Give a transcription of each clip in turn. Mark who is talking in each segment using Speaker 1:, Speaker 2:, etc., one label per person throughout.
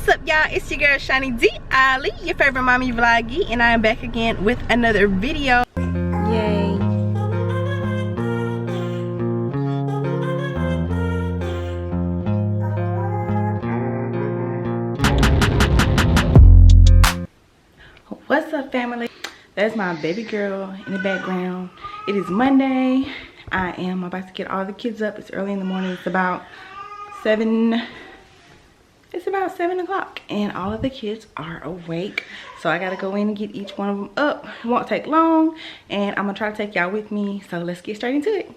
Speaker 1: up, y'all? It's your girl Shaunie D Ali, your favorite mommy vloggy, and I am back again with another video. Yay. What's up, family? That's my baby girl in the background. It is Monday. I am about to get all the kids up. It's early in the morning. It's about 7 o'clock and all of the kids are awake, so I gotta go in and get each one of them up. It won't take long, and I'm gonna try to take y'all with me, so let's get straight into it.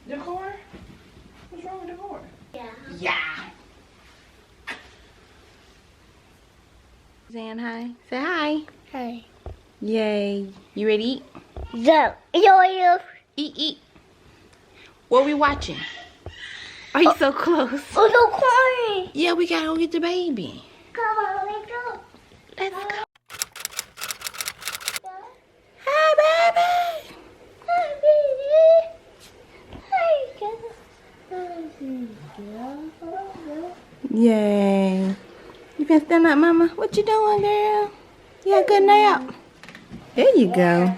Speaker 1: Decor? What's wrong with decor? Yeah. Saying hi. Say hi.
Speaker 2: Hi.
Speaker 1: Yay. You ready to eat?
Speaker 2: Yo.
Speaker 1: Eat. What are we watching? Are you so close?
Speaker 2: Oh, no crying.
Speaker 1: Yeah, we gotta go get the baby.
Speaker 2: Come on, let's go.
Speaker 1: Let's go. Hi, baby. Yay. You been stand up, mama? What you doing, girl? You had a good nap? There you go.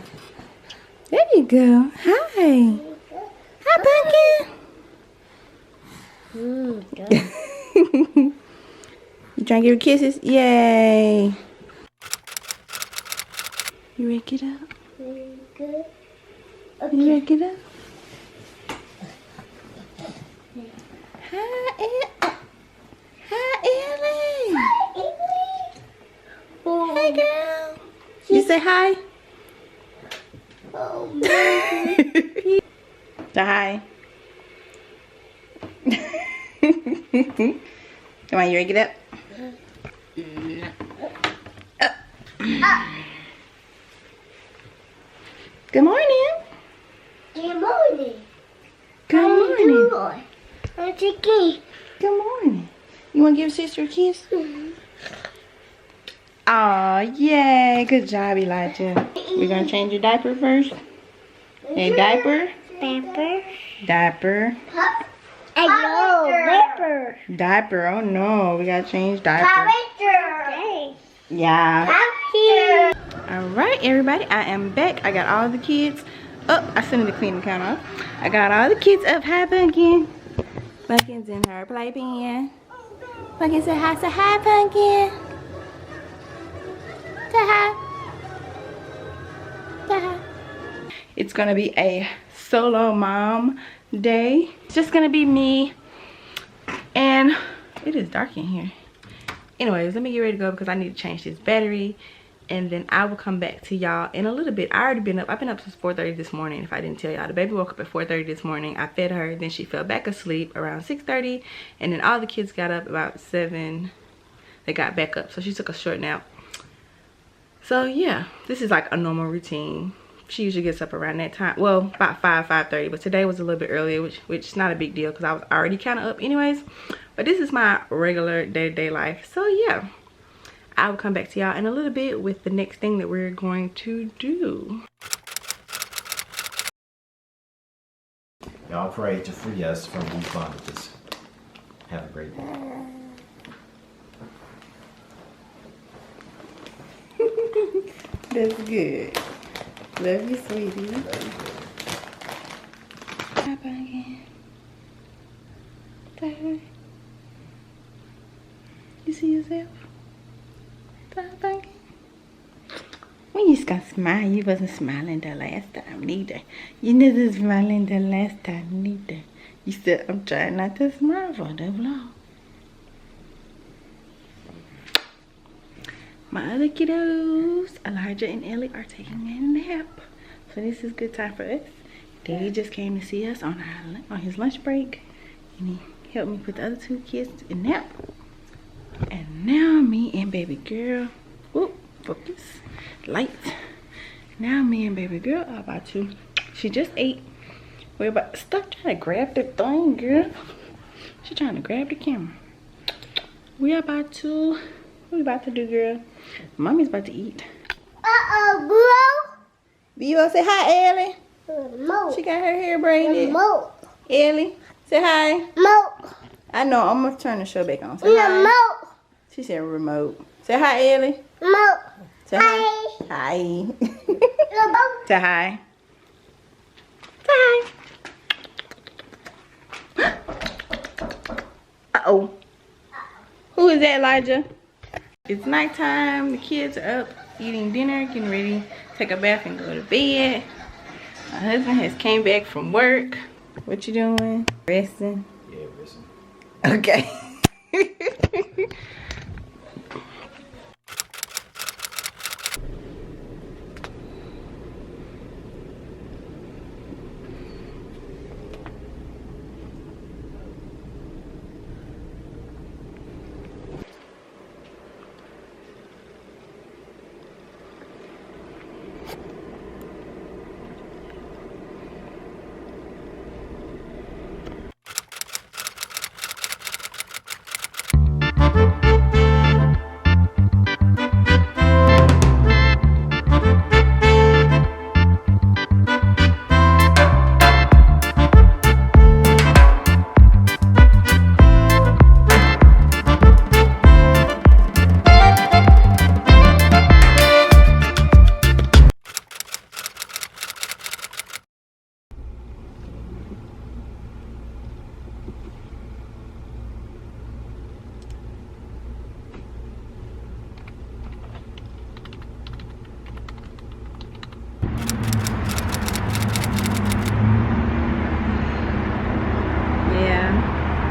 Speaker 1: There you go. Hi. Hi, Pumpkin. You trying to give her kisses? Yay. You ready to get up?
Speaker 2: Good.
Speaker 1: You ready to get up? Hi, Ellie. Hey, girl. You say hi?
Speaker 2: Oh,
Speaker 1: Say hi. Come on, you ready to get up? Good morning.
Speaker 2: Good morning.
Speaker 1: Good morning.
Speaker 2: I'm Chicky.
Speaker 1: Good morning. You want to give sister a kiss? Aw, yay. Good job, Elijah. We're going to change your diaper first. Hey, diaper. Diaper.
Speaker 2: Diaper.
Speaker 1: Diaper. Oh, no. We got to change diaper.
Speaker 2: Diaper.
Speaker 1: Yeah. Alright, everybody. I am back. I got all the kids up. I still need to clean the counter off. I got all the kids up. Hi, Pumpkin. Pumpkin's in her playpen. Pumpkin, say hi. Say hi, Pumpkin. Say hi. Say hi. It's gonna be a solo mom day. It's just gonna be me, and it is dark in here. Anyways, let me get ready to go because I need to change this battery, and then I will come back to y'all in a little bit. I've been up since 4:30 this morning. If I didn't tell y'all, the baby woke up at 4:30 this morning. I fed her, then she fell back asleep around 6:30, and then all the kids got up about 7. They got back up, so she took a short nap. So yeah, this is like a normal routine. She usually gets up around that time, well, about 5:30, but today was a little bit earlier, which is not a big deal because I was already kind of up anyways. But this is my regular day-to-day life. So yeah, I will come back to y'all in a little bit with the next thing that we're going to do.
Speaker 3: Y'all pray to free us from these bondages. Have a great day.
Speaker 1: That's good. Love you, sweetie. Hi, Pumpkin. Say hi. You see yourself? Say hi, Pumpkin. When you just gonna smile, you wasn't smiling the last time neither. You wasn't smiling the last time neither. You said, I'm trying not to smile for the vlog. My other kiddos, Elijah and Ellie, are taking a nap. So this is good time for us. Daddy just came to see us on his lunch break. And he helped me put the other 2 kids in nap. And now me and baby girl, whoop, focus, light. Now me and baby girl are about to, she just ate. We're about, stop trying to grab the thing, girl. She's trying to grab the camera. We're about to, what we about to do, girl? Mommy's about to eat.
Speaker 2: Bro.
Speaker 1: You want to say hi, Ellie?
Speaker 2: Mo.
Speaker 1: She got her hair braided.
Speaker 2: Mo.
Speaker 1: Ellie, Say hi.
Speaker 2: Remote.
Speaker 1: I know, I'm gonna turn the show back on. Say hi.
Speaker 2: Remote.
Speaker 1: She said remote. Say hi, Ellie.
Speaker 2: Remote.
Speaker 1: Say hi. Hi.
Speaker 2: Remote.
Speaker 1: Say hi. Say hi. Uh-oh. Who is that, Elijah? It's nighttime. The kids are up eating dinner, getting ready to take a bath and go to bed. My husband has came back from work. What you doing? Resting?
Speaker 3: Yeah, listen.
Speaker 1: Okay.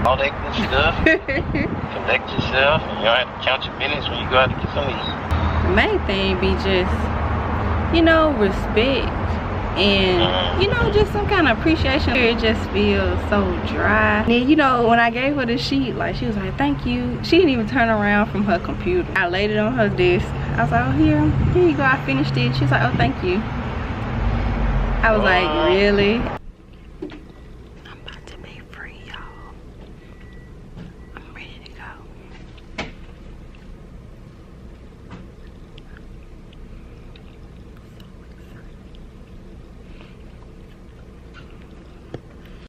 Speaker 4: All that good stuff. Collect yourself, and you don't have to count your minutes when you go out to get something to eat.
Speaker 1: The main thing be just, you know, respect and, you know, just some kind of appreciation. It just feels so dry. And then, you know, when I gave her the sheet, like, she was like, thank you. She didn't even turn around from her computer. I laid it on her desk. I was like, oh, here you go. I finished it. She was like, oh, thank you. I was like, really?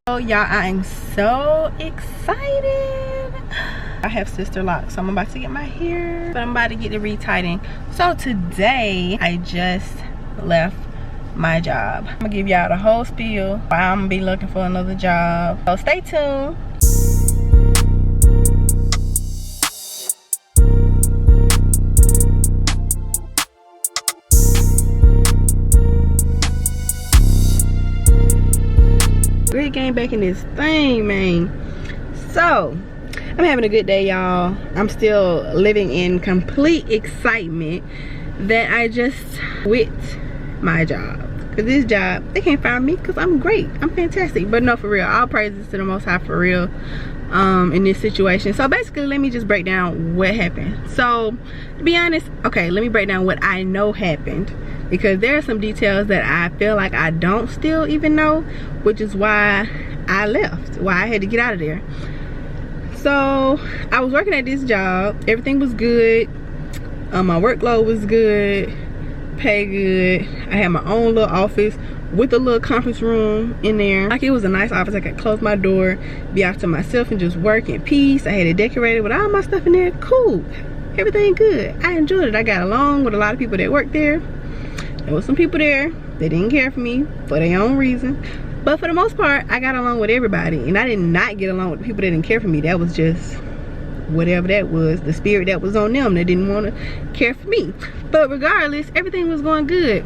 Speaker 1: Oh y'all, I am so excited. I have sister locks, so I'm about to get my hair, but I'm about to get the retightening. So today I just left my job. I'm gonna give y'all the whole spiel why I'm gonna be looking for another job, so stay tuned. Great game back in this thing, man. So I'm having a good day, y'all. I'm still living in complete excitement that I just quit my job, because this job, they can't fire me because I'm great, I'm fantastic. But no, for real, all praises to the Most High for real in this situation. So basically, let me just break down what happened. So to be honest, okay, let me break down what I know happened, because there are some details that I feel like I don't still even know, which is why I left, why I had to get out of there. So I was working at this job, everything was good, my workload was good, pay good. I had my own little office with a little conference room in there. Like, it was a nice office. I could close my door, be off to myself, and just work in peace. I had it decorated with all my stuff in there. Cool, everything good. I enjoyed it. I got along with a lot of people that worked there. There was some people there that didn't care for me for their own reason, but for the most part, I got along with everybody. And I did not get along with the people that didn't care for me. That was just whatever that was, the spirit that was on them that didn't want to care for me. But regardless, everything was going good.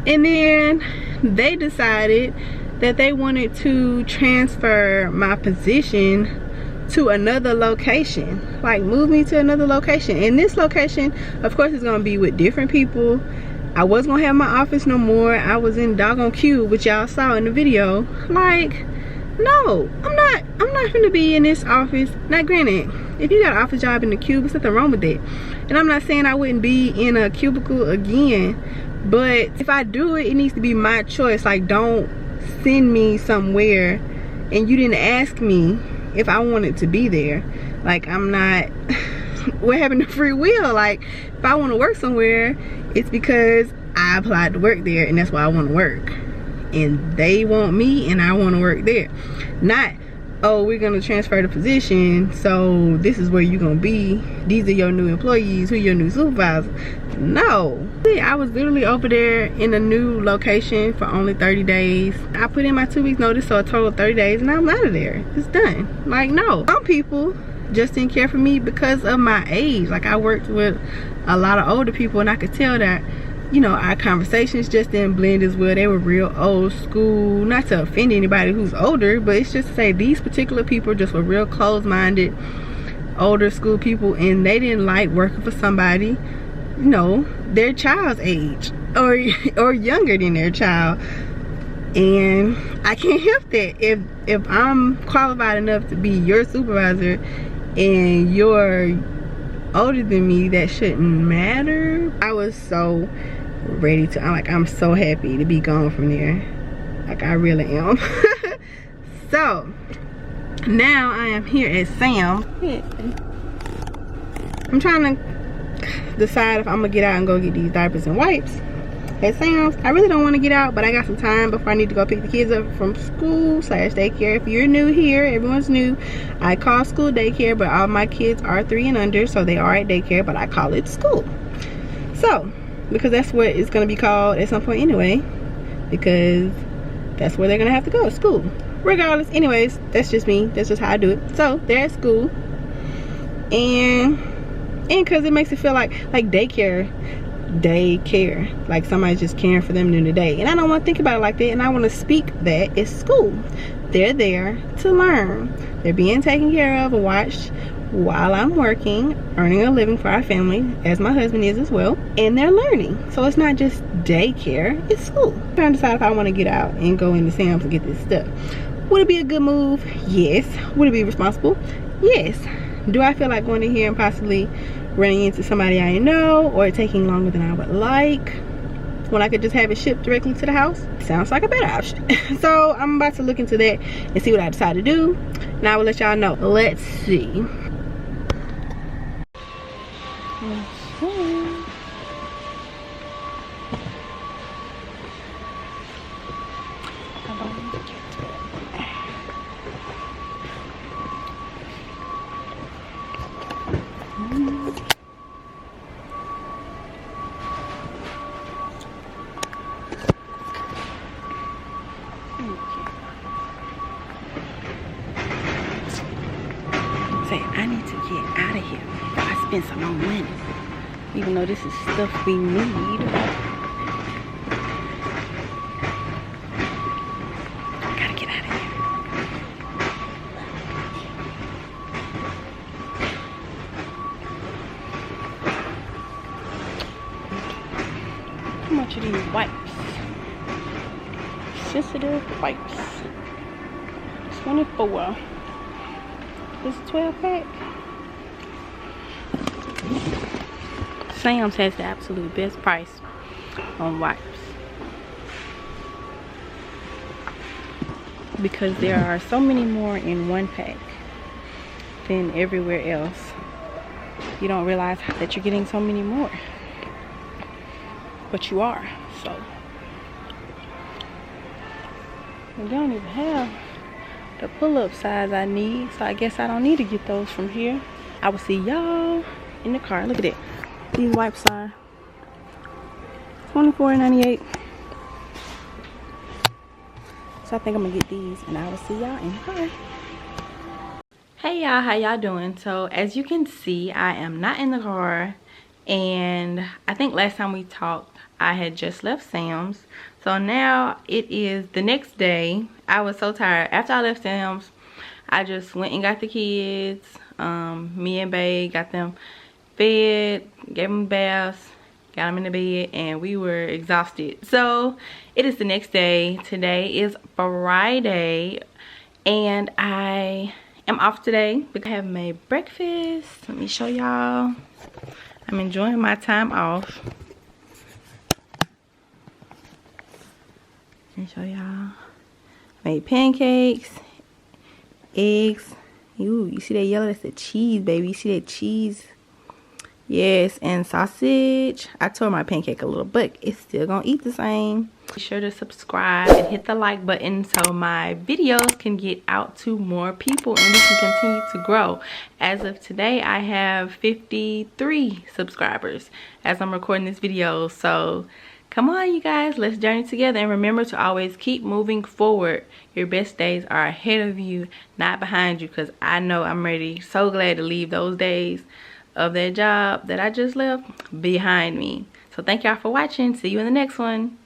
Speaker 1: And then they decided that they wanted to transfer my position to another location, like move me to another location. And this location, of course, is going to be with different people. I wasn't gonna have my office no more. I was in doggone cube, which y'all saw in the video. Like, no, I'm not gonna be in this office. Now granted, if you got an office job in the cube, there's nothing wrong with that. And I'm not saying I wouldn't be in a cubicle again, but if I do it, it needs to be my choice. Like, don't send me somewhere and you didn't ask me if I wanted to be there. Like, I'm not what happened to free will? Like, if I want to work somewhere, it's because I applied to work there, and that's why I want to work, and they want me and I want to work there. Not oh, we're gonna transfer the position, so this is where you're gonna be. These are your new employees, who your new supervisor. No. I was literally over there in a new location for only 30 days. I put in my 2 weeks notice, so a total of 30 days, and I'm out of there. It's done. Like, no. Some people just didn't care for me because of my age. Like, I worked with a lot of older people, and I could tell that, you know, our conversations just didn't blend as well. They were real old school. Not to offend anybody who's older, but it's just to say these particular people just were real closed-minded, older school people, and they didn't like working for somebody, you know, their child's age or younger than their child. And I can't help that. If I'm qualified enough to be your supervisor and you're older than me, that shouldn't matter. I was so ready to, I'm so happy to be gone from there. Like, I really am. So now I am here at Sam's. I'm trying to decide if I'm gonna get out and go get these diapers and wipes at Sam's. I really don't want to get out, but I got some time before I need to go pick the kids up from school / daycare. If you're new here, everyone's new. I call school daycare, but all my kids are 3 and under, so they are at daycare, but I call it school. So, because that's what it's going to be called at some point anyway, because that's where they're going to have to go, school. Regardless, anyways, that's just me. That's just how I do it. So, they're at school. And because it makes it feel like daycare, like somebody's just caring for them during the day, and I don't want to think about it like that. And I want to speak that it's school. They're there to learn. They're being taken care of and watched while I'm working, earning a living for our family, as my husband is as well, and they're learning. So it's not just daycare, it's school. I'm trying to decide if I want to get out and go into Sam's and get this stuff. Would it be a good move? Yes. Would it be responsible? Yes. Do I feel like going in here and possibly running into somebody I know, or taking longer than I would like, when I could just have it shipped directly to the house? Sounds like a better option. So I'm about to look into that and see what I decide to do, and I will let y'all know. Let's see. I need to get out of here. I spent some more money, even though this is stuff we need. Gotta get out of here. How much are these wipes? Sensitive wipes. 24. This is 12 pack. Sam's has the absolute best price on wipes, because there are so many more in one pack than everywhere else. You don't realize that you're getting so many more, but you are. So they don't even have the pull-up size I need, so I guess I don't need to get those from here. I will see y'all in the car. Look at it. These wipes are $24.98. So I think I'm gonna get these, and I will see y'all in the car. Hey y'all, how y'all doing? So as you can see, I am not in the car, and I think last time we talked I had just left Sam's. So now it is the next day. I was so tired. After I left Sam's, I just went and got the kids. Me and Babe got them fed, gave them baths, got them in the bed, and we were exhausted. So it is the next day. Today is Friday, and I am off today because I have made breakfast. Let me show y'all. I'm enjoying my time off. Let me show y'all. Made pancakes, eggs. Ooh, you see that yellow? That's the cheese, baby. You see that cheese? Yes, and sausage. I tore my pancake a little, but it's still gonna eat the same. Be sure to subscribe and hit the like button so my videos can get out to more people and we can continue to grow. As of today, I have 53 subscribers as I'm recording this video. So come on, you guys, let's journey together. And remember to always keep moving forward. Your best days are ahead of you, not behind you, because I know I'm ready. So glad to leave those days of that job that I just left behind me. So thank y'all for watching. See you in the next one.